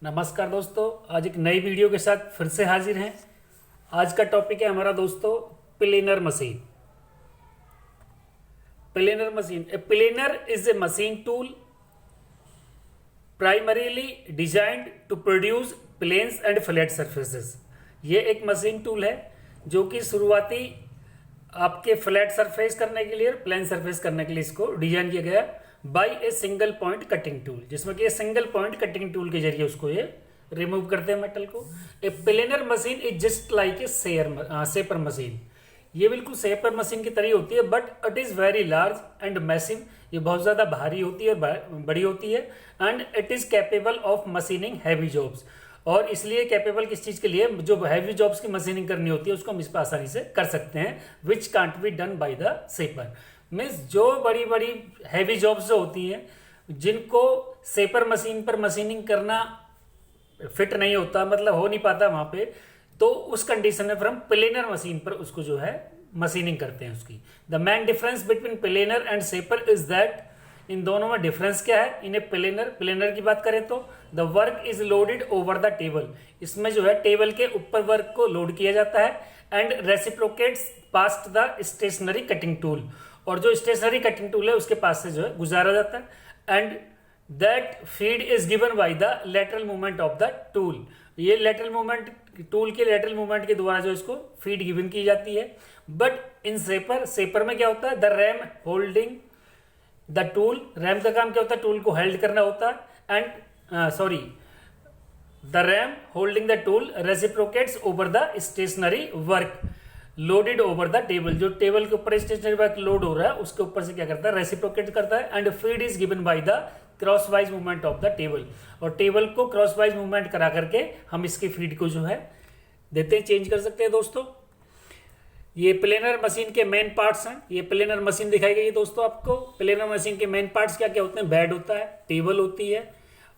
नमस्कार दोस्तों, आज एक नई वीडियो के साथ फिर से हाजिर हैं। आज का टॉपिक है हमारा दोस्तों planer machine. Planer machine, a planer is a machine tool primarily designed to produce planes and flat surfaces. ये एक मशीन टूल है जो कि शुरुआती आपके फ्लैट सरफेस करने के लिए और प्लेन सरफेस करने के लिए इसको डिजाइन किया गया by a single point cutting tool, जिसमें कि सिंगल पॉइंट कटिंग टूल के जरिए उसको ये रिमूव करते हैं मेटल को। A planer machine is just like a shaper machine. ये बिल्कुल सेपर मशीन की तरह होती है, but it is very large and massive. ये बहुत ज्यादा भारी होती है और बड़ी होती है, and it is capable of machining heavy jobs. और इसलिए कैपेबल किस चीज के लिए, जो हैवी जॉब्स की मशीनिंग करनी होती है उसको हम इस पर आसानी से कर सकते हैं, which can't be done by the shaper. Means जो बड़ी बड़ी हैवी जॉब्स जो होती हैं जिनको सेपर मशीन पर मशीनिंग करना फिट नहीं होता, मतलब हो नहीं पाता वहां पे, तो उस कंडीशन में फिर हम प्लेनर मशीन पर उसको जो है मशीनिंग करते हैं उसकी। The main difference between planer and shaper is that, इन दोनों में डिफरेंस क्या है। इन ए प्लेनर की बात करें तो the work is loaded over the table. इसमें जो है टेबल के ऊपर वर्क को लोड किया जाता है, and reciprocates past the stationary cutting tool. और जो स्टेशनरी कटिंग टूल है उसके पास से जो है गुजारा जाता है, and that feed is given by the lateral movement of the tool. ये लेटरल मूवमेंट, टूल के लेटरल मूवमेंट के द्वारा जो इसको फीड गिवन की जाती है। बट इन सेपर में क्या होता है, the ram holding the tool. RAM का काम क्या होता है, टूल को हेल्ड करना होता है, and the ram holding the tool reciprocates over the stationary work loaded over the table. जो टेबल के ऊपर स्टेशनरी वर्क लोड हो रहा है उसके ऊपर से क्या करता है, रेसिप्रोकेट करता है, and feed is given by the cross wise movement of the table. और टेबल को क्रॉस वाइज मूवमेंट करा करके हम इसकी फीड को जो है देते हैं, चेंज कर सकते हैं दोस्तों। ये प्लेनर मशीन के मेन पार्ट्स हैं। ये प्लेनर मशीन दिखाई गई है दोस्तों आपको। प्लेनर मशीन के मेन पार्ट्स क्या क्या होते हैं, बेड होता है, टेबल होती है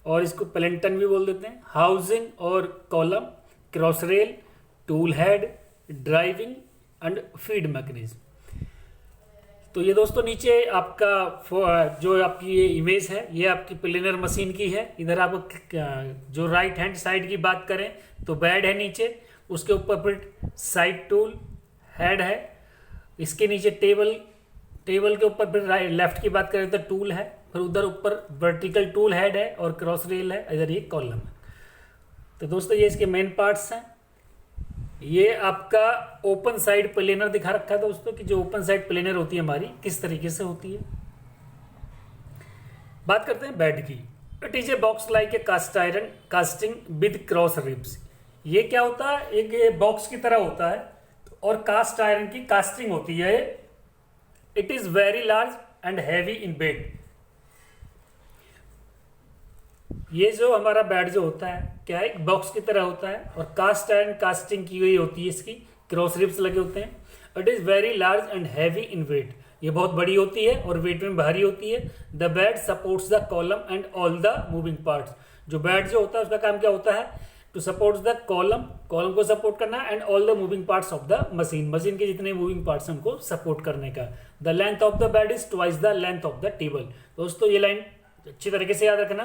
और इसको प्लेंटन भी बोल देते हैं, हाउसिंग और column, cross rail, tool head, driving and feed mechanism. तो ये दोस्तों नीचे आपका जो आपकी ये इमेज है ये आपकी प्लेनर मशीन की है। इधर आप जो राइट हैंड साइड की बात करें तो बेड है नीचे, उसके ऊपर फिर साइड टूल हेड है, इसके नीचे टेबल के ऊपर फिर लेफ्ट की बात करें तो टूल है, फिर उधर ऊपर वर्टिकल टूल हेड है और क्रॉस रेल है, इधर ये कॉलम है। तो दोस्तों ये इसके मेन पार्ट्स हैं। ये आपका ओपन साइड प्लेनर दिखा रखा है दोस्तों कि जो ओपन साइड प्लेनर होती है हमारी किस तरीके से होती है। बात करते हैं बेड की। It is a box like a cast iron casting with cross ribs. ये क्या होता है, एक बॉक्स की तरह होता है और कास्ट आयरन की कास्टिंग होती है। It is very large and heavy in weight. ये जो हमारा बेड जो होता है क्या है, एक बॉक्स की तरह होता है और कास्ट आयरन कास्टिंग की गई होती है, इसकी क्रॉस रिब्स लगे होते हैं। It is very large and heavy in weight. ये बहुत बड़ी होती है और वेट में भारी होती है। The bed supports the column and all the moving parts. जो बेड जो होता है उसका काम क्या होता है, टू सपोर्ट द कॉलम को सपोर्ट करना, and all the moving parts of the machine के जितने मूविंग पार्ट्स हैं उनको सपोर्ट करने का। The length of the bed is twice the length of the table. दोस्तों ये लाइन अच्छी तरीके से याद रखना,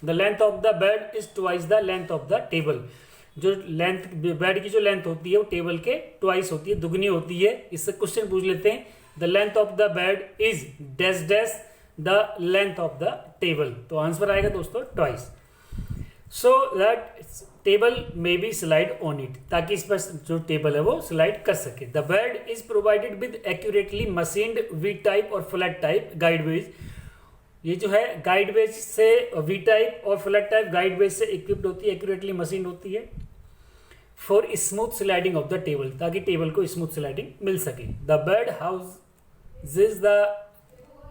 the length of the bed is twice the length of the table. जो लेंथ बेड की जो लेंथ होती है वो टेबल के ट्वाइस होती है, दुगनी होती है। इससे क्वेश्चन पूछ लेते हैं, the length of the bed is dash dash the length of the table. तो आंसर आएगा दोस्तों twice. So that table may be slide on it, ताकि इस पर जो टेबल है वो स्लाइड कर सके। The bed is provided with accurately machined V type और फ्लैट टाइप गाइडवेज। ये जो है गाइडवेज से वी टाइप और फ्लैट टाइप गाइडवेज से इक्विप्ड होती है, एक्यूरेटली मशीन होती है for smooth sliding of the table, ताकि टेबल को स्मूथ स्लाइडिंग मिल सके। The bed houses the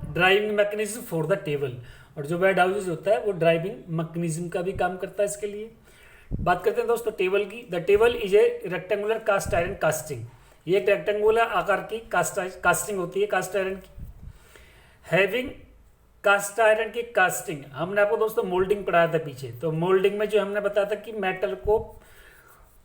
driving mechanism for the table. और जो बेड हाउसेज होता है वो ड्राइविंग मैकेनिज्म का भी काम करता है इसके लिए। बात करते हैं दोस्तों टेबल की। The table is a rectangular cast iron casting. ये एक रेक्टेंगुलर आकार की कास्टिंग होती है कास्ट आयरन की। हैविंग कास्ट आयरन की कास्टिंग, हमने आपको दोस्तों मोल्डिंग पढ़ाया था पीछे। तो मोल्डिंग में जो हमने बताया था कि मेटल को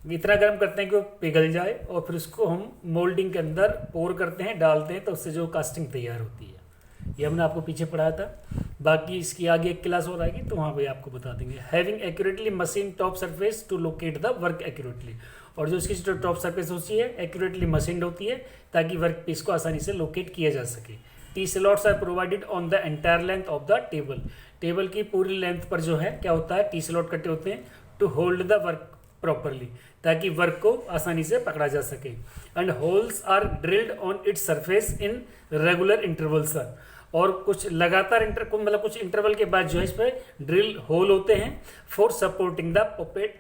इतना गर्म करते हैं कि वो पिघल जाए और फिर उसको हम मोल्डिंग के अंदर पोर करते हैं, डालते हैं, तो उससे जो कास्टिंग तैयार होती है। ये हमने आपको पीछे पढ़ाया था। बाकी इसकी आगे एक क्लास और आएगी तो वहाँ पे आपको बता देंगे। Having accurately machine top surface to locate the work accurately, और जो इसकी जो टॉप सरफेस होती है एक्यूरेटली मशीन्ड होती है ताकि वर्क पीस को आसानी से लोकेट किया जा सके। T slots are provided on the entire length of the table, table की पूरी लेंथ पर जो है क्या होता है टी स्लॉट कटे होते हैं to hold the work properly, ताकि वर्क को आसानी से पकड़ा जा सके। And holes are drilled on its surface in regular intervals sir, और कुछ लगातार मतलब कुछ इंटरवल के बाद जो है इस पर ड्रिल होल होते हैं for supporting the poppet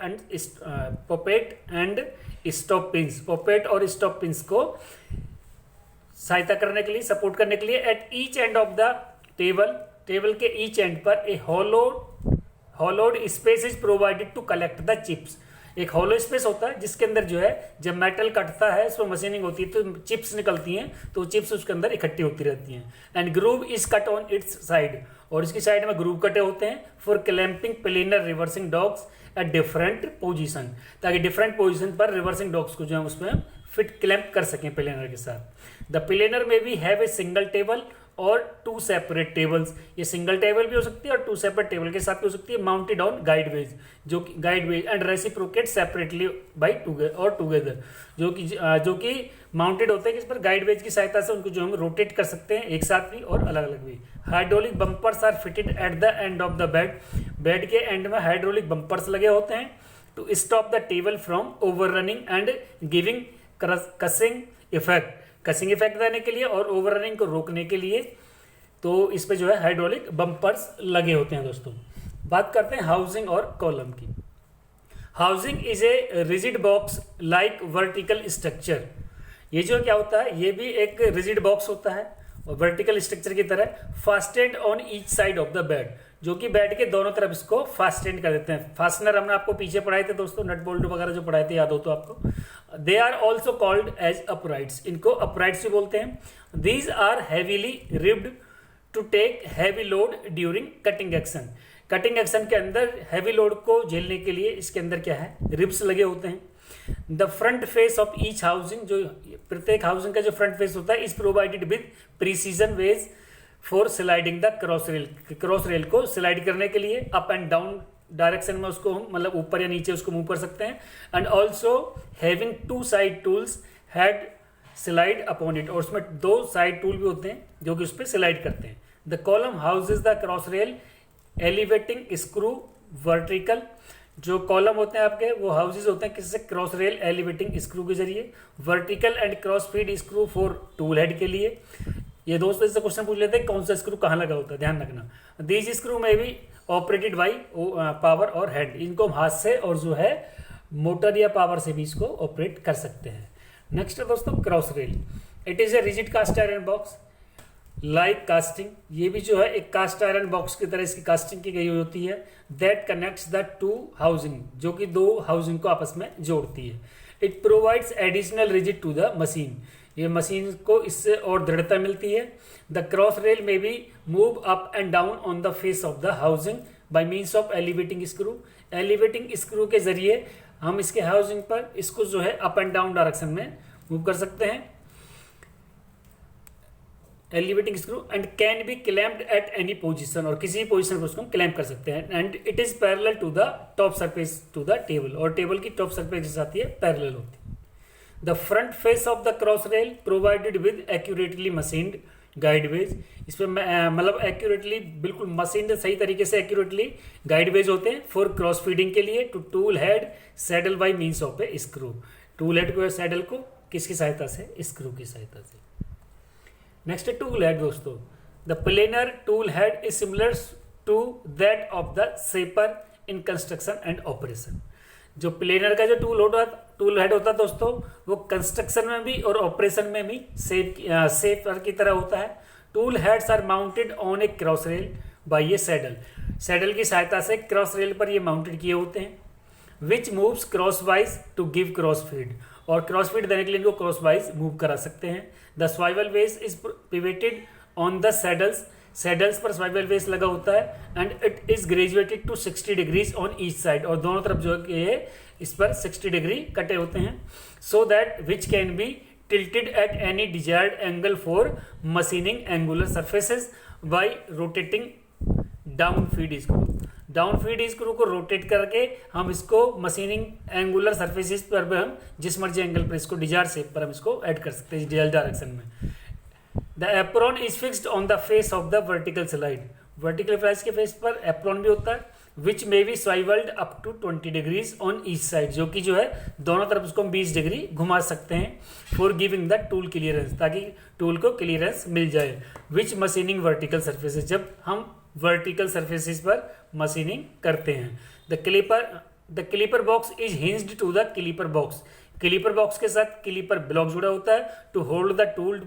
and stop pins, poppet और स्टॉप पिंस को सहायता करने के लिए, सपोर्ट करने के लिए। At each end of the table के ईच एंड पर a hollowed space is provided to collect the chips, एक होलो स्पेस होता है जिसके अंदर जो है जब मेटल कटता है उसमें मशीनिंग होती है तो चिप्स निकलती हैं, तो चिप्स उसके अंदर इकट्ठी होती रहती हैं। And groove is cut on it's side, और इसकी साइड में ग्रूव कटे होते हैं for clamping planar reversing dogs at different position, ताकि डिफरेंट पोजीशन पर रिवर्सिंग डॉग्स को जो है उसमें फिट क्लैंप कर सकें प्लेनर के साथ। द प्लेनर में भी हैव ए सिंगल टेबल और 2 सेपरेट टेबल्स, ये सिंगल टेबल भी हो सकती है और 2 सेपरेट टेबल के साथ भी हो सकती है, माउंटेड ऑन गाइडवेज, जो कि guideways and reciprocate separately by together, जो कि माउंटेड होते हैं, इस पर गाइडवेज की सहायता से उनको जो हम रोटेट कर सकते हैं एक साथ भी और अलग अलग भी। Hydraulic bumpers are fitted at the end of the bed, bed के एंड में हाइड्रोलिक बम्पर्स लगे होते हैं to stop the table from over running and giving cushioning effect, cushioning effect देने के लिए और ओवर रनिंग को रोकने के लिए, तो इस पे जो है हाइड्रोलिक बम्पर्स लगे होते हैं। दोस्तों बात करते हैं हाउसिंग और कॉलम की। Housing is a rigid box like vertical structure, ये जो क्या होता है ये भी एक रिजिड बॉक्स होता है और वर्टिकल स्ट्रक्चर की तरह, fastened on each side of the bed, जो कि बेड के दोनों तरफ इसको फास्टेंड कर देते हैं। फास्टनर हमने आपको पीछे पढ़ाए थे दोस्तों, नट बोल्ट वगैरह जो पढ़ाए थे याद हो तो आपको। They are also called as uprights, इनको अपराइट्स भी बोलते हैं। These are heavily ribbed to take heavy load during cutting action, cutting action के अंदर हैवी लोड को झेलने के लिए इसके अंदर क्या है रिब्स लगे होते हैं। The front face of each housing, जो प्रत्येक हाउसिंग का जो फ्रंट फेस होता है is provided with precision ways for sliding the cross rail, cross rail को स्लाइड करने के लिए अप एंड डाउन डायरेक्शन में उसको मतलब ऊपर या नीचे उसको मूव कर सकते हैं। And also having 2 side tools head slide upon it, और उसमें 2 साइड टूल भी होते हैं जो कि उस पर स्लाइड करते हैं। The column houses the cross rail elevating screw vertical, जो कॉलम होते हैं आपके वो हाउसेज होते हैं किससे, क्रॉस रेल एलिवेटिंग स्क्रू के जरिए। Vertical and cross feed screw for tool head के लिए। ये दोस्तों इससे क्वेश्चन पूछ लेते हैं कौन सा स्क्रू कहाँ लगा होता है, ध्यान रखना। दीज स्क्रू में भी ऑपरेटेड बाई पावर और हैंड, इनको हम हाथ से और जो है मोटर या पावर से भी इसको ऑपरेट कर सकते हैं। नेक्स्ट है दोस्तों cross rail, it is a rigid cast iron box like casting, ये भी जो है एक कास्ट आयरन बॉक्स की तरह इसकी कास्टिंग की गई होती है। दैट कनेक्ट्स द 2 हाउसिंग, जो कि 2 हाउसिंग को आपस में जोड़ती है। It provides additional rigid to the machine, ये मशीन को इससे और दृढ़ता मिलती है। द क्रॉस रेल में भी move up and down on the face of the housing bye means of elevating screw, elevating screw के जरिए हम इसके हाउसिंग पर इसको जो है अप एंड डाउन डायरेक्शन में मूव कर सकते हैं। Elevating screw and can be clamped at any position, और किसी पोजीशन पर उसको हम क्लैम्प कर सकते हैं। And it is parallel to the top surface to the table, और टेबल की टॉप सरफेस के साथ ये पैरेलल होती है। The front face of the cross rail provided with accurately machined guideways, इसमें मतलब एक्यूरेटली बिल्कुल मशीन्ड सही तरीके से एक्यूरेटली गाइडवेज होते हैं फॉर क्रॉस फीडिंग के लिए। To tool head saddle by means of a screw, tool head को सैडल को किसकी सहायता से, स्क्रू की सहायता से। नेक्स्ट है टूल हेड दोस्तों, the planer tool head is similar to that of the shaper in construction and operation, जो प्लेनर का जो टूल हेड होता है दोस्तों वो कंस्ट्रक्शन में भी और ऑपरेशन में भी शेपर की तरह होता है। Tool heads are mounted on a cross rail by a saddle, saddle की सहायता से क्रॉस रेल पर ये माउंटेड किए होते हैं। Which moves crosswise to give cross feed, और क्रॉस फीड देने के लिए इनको क्रॉस वाइज मूव करा सकते हैं। The swivel base is pivoted on the saddles, saddles पर स्वाइवल बेस लगा होता है। And it is graduated to 60 degrees on each side, और दोनों तरफ जो है इस पर 60 डिग्री कटे होते हैं। So that which can be tilted at any desired angle for machining angular surfaces, by rotating down feed screw. Down feed screw को रोटेट करके हम इसको मशीनिंग एंगुलर सर्फेसिस पर भी हम जिस मर्जी एंगल पर इसको डिजायर शेप पर हम इसको ऐड कर सकते हैं डिजायर डायरेक्शन में। The apron is fixed on the face of the vertical slide. Vertical फ्लाइज के फेस पर एप्रोन भी होता है which may be swivelled up to 20 degrees on each side, जो कि जो है दोनों तरफ उसको हम 20 डिग्री घुमा सकते हैं for giving the tool clearance, ताकि टूल को क्लियरेंस मिल जाए। विच मशीनिंग वर्टिकल सर्फेसिस, जब हम वर्टिकल सर्फेसिस पर मशीनिंग करते हैं। The clapper box is hinged to the clapper box. Clapper box के साथ क्लीपर ब्लॉक जुड़ा होता है to hold the tool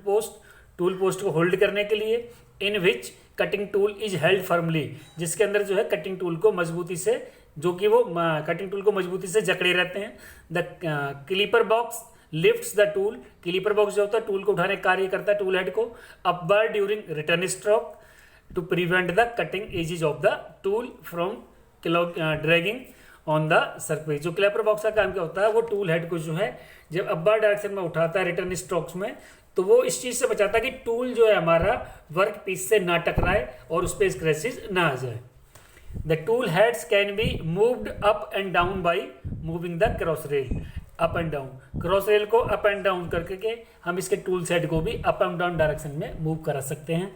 post को होल्ड करने के लिए। In which cutting tool is held firmly, जिसके अंदर जो है कटिंग टूल को मजबूती से, जो कि वो कटिंग टूल को मजबूती से जकड़े रहते हैं। The clapper box lifts the tool. Clipper box जो होता है टूल को उठाने का कार्य करता है टूल हेड को upward during return stroke to prevent the cutting edges of the tool from dragging on the surface. जो क्लीपर बॉक्स का काम क्या होता है, वो टूल हेड को जो है जब अपवर्ड डायरेक्शन में उठाता है रिटर्न स्ट्रोक्स में, तो वो इस चीज से बचाता है कि टूल जो है हमारा वर्क पीस से ना टकराए और उस पर स्क्रैचेस ना आ जाए। The tool heads can be moved up and down by moving the cross rail. Up and down, cross rail को अप एंड डाउन करके हम इसके टूल हेड को भी अप एंड डाउन डायरेक्शन में मूव करा सकते हैं।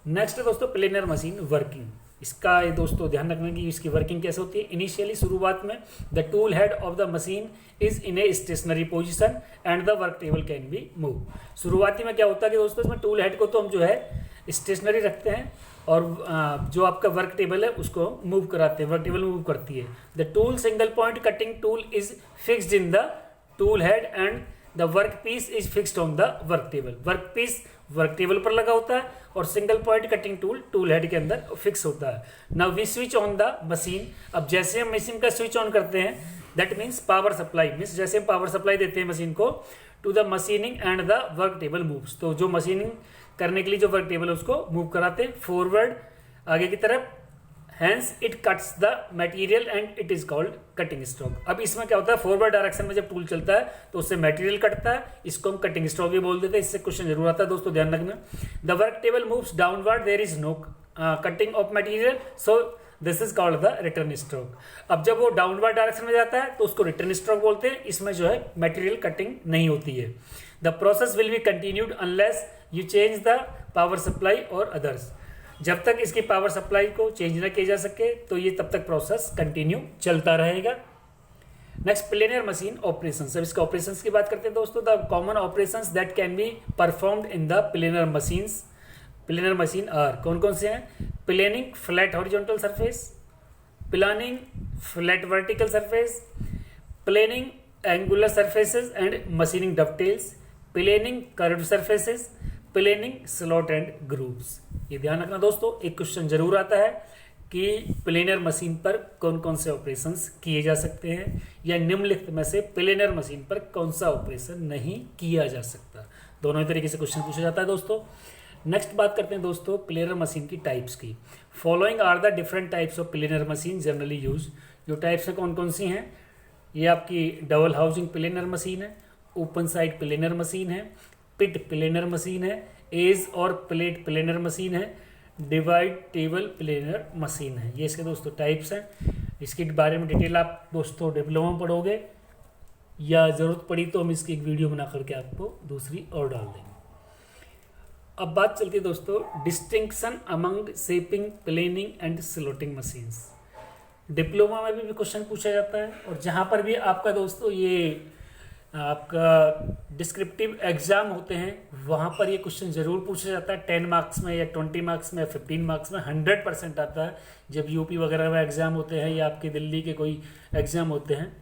नेक्स्ट दोस्तों प्लेनर मशीन वर्किंग। इसका ये दोस्तों ध्यान रखना कि इसकी वर्किंग कैसे होती है। इनिशियली शुरुआत में the tool head of the machine is in a stationary position and the work table can be move. शुरुआती में क्या होता है कि दोस्तों इसमें टूल हेड को तो हम जो है स्टेशनरी रखते हैं और जो आपका वर्क टेबल है उसको मूव कराते हैं, वर्क टेबल मूव करती है। The tool single point cutting tool is fixed in the tool head and the work piece is fixed on the work table. Work piece work table पर लगा होता है और single point cutting tool head के अंदर fix होता है। Now we switch on the machine. अब जैसे हम मशीन का स्विच ऑन करते हैं, that means power supply, means जैसे हम पावर सप्लाई देते हैं मशीन को to the machining and the work table moves. तो जो मशीनिंग करने के लिए जो वर्क टेबल है उसको मूव कराते हैं फॉरवर्ड आगे की तरफ। Hence it cuts the material and it is called cutting stroke. अब इसमें क्या होता है, फॉरवर्ड डायरेक्शन में जब टूल चलता है तो उससे मटेरियल कटता है, इसको हम कटिंग स्ट्रोक भी बोल देते हैं। इससे क्वेश्चन जरूर आता है दोस्तों, ध्यान रखना। The work table moves downward, there is no cutting of material, so this is called the return stroke. अब जब वो डाउनवर्ड डायरेक्शन में जाता है तो उसको रिटर्न स्ट्रोक बोलते हैं। इसमें जो है मटेरियल कटिंग नहीं होती है। The process will be continued unless you change the power supply और अदर्स। जब तक इसकी पावर सप्लाई को चेंज ना किया जा सके तो ये तब तक प्रोसेस कंटिन्यू चलता रहेगा। Next planer machine operations. अब इसके ऑपरेशंस की बात करते हैं दोस्तों। The common operations that can be performed in the planer machines. Planer machine are कौन कौन से हैं? Planing flat horizontal surface, planing flat vertical surface, planing angular surfaces and machining dovetails, planing curved surfaces, planing slot and grooves. ये ध्यान रखना दोस्तों, एक question जरूर आता है कि प्लेनर मशीन पर कौन कौन से ऑपरेशंस किए जा सकते हैं या निम्नलिखित में से प्लेनर मशीन पर कौन सा ऑपरेशन नहीं किया जा सकता। दोनों ही तरीके से क्वेश्चन पूछा जाता है दोस्तों। नेक्स्ट बात करते हैं दोस्तों प्लेनर मशीन की टाइप्स की। Following are the different types of planer machine generally use. जो टाइप्स है कौन कौन सी हैं? ये आपकी डबल हाउसिंग प्लेनर मशीन है, ओपन साइड प्लेनर मशीन है, पिट प्लेनर मशीन है, एज और प्लेट प्लेनर मशीन है, डिवाइड टेबल प्लेनर मशीन है। ये इसके दोस्तों टाइप्स हैं। इसके बारे में डिटेल आप दोस्तों डिप्लोमा में पढ़ोगे या ज़रूरत पड़ी तो हम इसकी एक वीडियो बना करके आपको दूसरी और डाल देंगे। अब बात चलती है दोस्तों distinction among shaping, planning and slotting machines. Diploma में भी क्वेश्चन पूछा जाता है और जहाँ पर भी आपका दोस्तों ये आपका डिस्क्रिप्टिव एग्जाम होते हैं वहाँ पर ये क्वेश्चन जरूर पूछा जाता है। 10 मार्क्स में या 20 मार्क्स में या 15 मार्क्स में 100% आता है। जब यूपी वगैरह में एग्जाम होते हैं या आपके दिल्ली के कोई एग्जाम होते हैं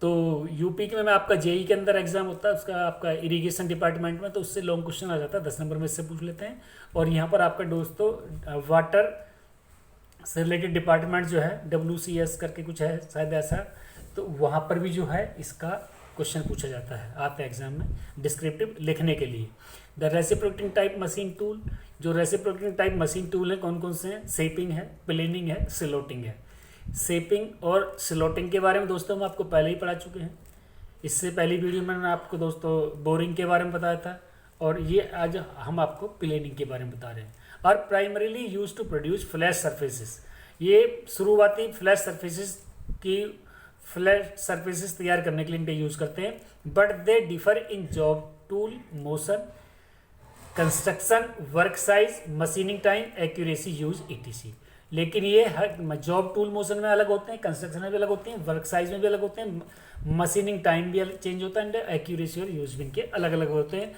तो यूपी के में आपका जेई के अंदर एग्जाम होता है, उसका आपका इरिगेशन डिपार्टमेंट में, तो उससे लॉन्ग क्वेश्चन आ जाता है। 10 नंबर में इससे पूछ लेते हैं। और यहाँ पर आपका दोस्तों वाटर से रिलेटेड डिपार्टमेंट जो है WCS करके कुछ है शायद ऐसा, तो वहाँ पर भी जो है इसका क्वेश्चन पूछा जाता है, आता है एग्जाम में डिस्क्रिप्टिव लिखने के लिए। The reciprocating type machine tool. जो रेसिप्रोकेटिंग टाइप मशीन टूल है कौन कौन से हैं? शेपिंग है, प्लेनिंग है, स्लॉटिंग है। शेपिंग और स्लॉटिंग के बारे में दोस्तों हम आपको पहले ही पढ़ा चुके हैं। इससे पहली वीडियो में मैंने आपको दोस्तों बोरिंग के बारे में बताया था और ये आज हम आपको प्लेनिंग के बारे में बता रहे हैं। Are primarily use to produce flat surfaces. ये शुरुआती फ्लैट सरफेसेस की फ्लैट सरफेसेस तैयार करने के लिए इनका यूज करते हैं, but they differ in job tool motion construction work size machining time accuracy use etc. लेकिन ये हर जॉब टूल मोशन में अलग होते हैं, कंस्ट्रक्शन में भी अलग होते हैं, वर्क साइज में भी अलग होते हैं, मशीनिंग टाइम भी चेंज होता है, एंड एक्यूरेसी और यूज भी इनके अलग अलग होते हैं।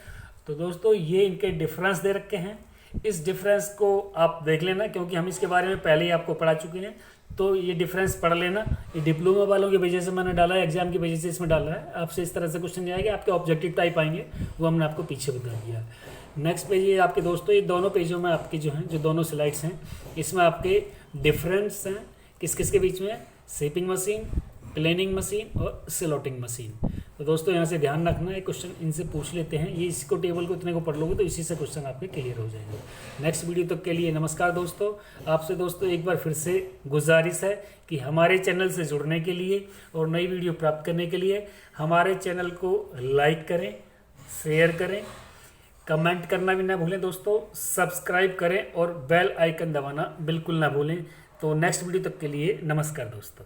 तो दोस्तों ये इनके डिफरेंस दे रखे हैं, इस डिफरेंस को आप देख लेना, क्योंकि हम इसके बारे में पहले ही आपको पढ़ा चुके हैं। तो ये डिफरेंस पढ़ लेना। ये डिप्लोमा वालों की वजह से मैंने डाला है, एग्जाम की वजह से इसमें डाला है। आपसे इस तरह से क्वेश्चन नहीं आएगा, आपके ऑब्जेक्टिव टाइप आएंगे, वो हमने आपको पीछे बता दिया। नेक्स्ट पेज ये आपके दोस्तों, ये दोनों पेजों में आपके जो हैं, जो दोनों स्लाइड्स हैं, इसमें आपके डिफरेंस हैं किस किस के बीच में, शेपिंग मशीन, प्लेनिंग मशीन और स्लॉटिंग मशीन। तो दोस्तों यहाँ से ध्यान रखना है, क्वेश्चन इनसे पूछ लेते हैं। ये इसको टेबल को इतने को पढ़ लोगे तो इसी से क्वेश्चन आपके क्लियर हो जाएंगे। नेक्स्ट वीडियो तक के लिए नमस्कार दोस्तों। आपसे दोस्तों एक बार फिर से गुजारिश है कि हमारे चैनल से जुड़ने के लिए और नई वीडियो प्राप्त करने के लिए हमारे चैनल को लाइक करें, शेयर करें, कमेंट करना भी ना भूलें दोस्तों, सब्सक्राइब करें और बेल आइकन दबाना बिल्कुल ना भूलें। तो नेक्स्ट वीडियो तक के लिए नमस्कार दोस्तों।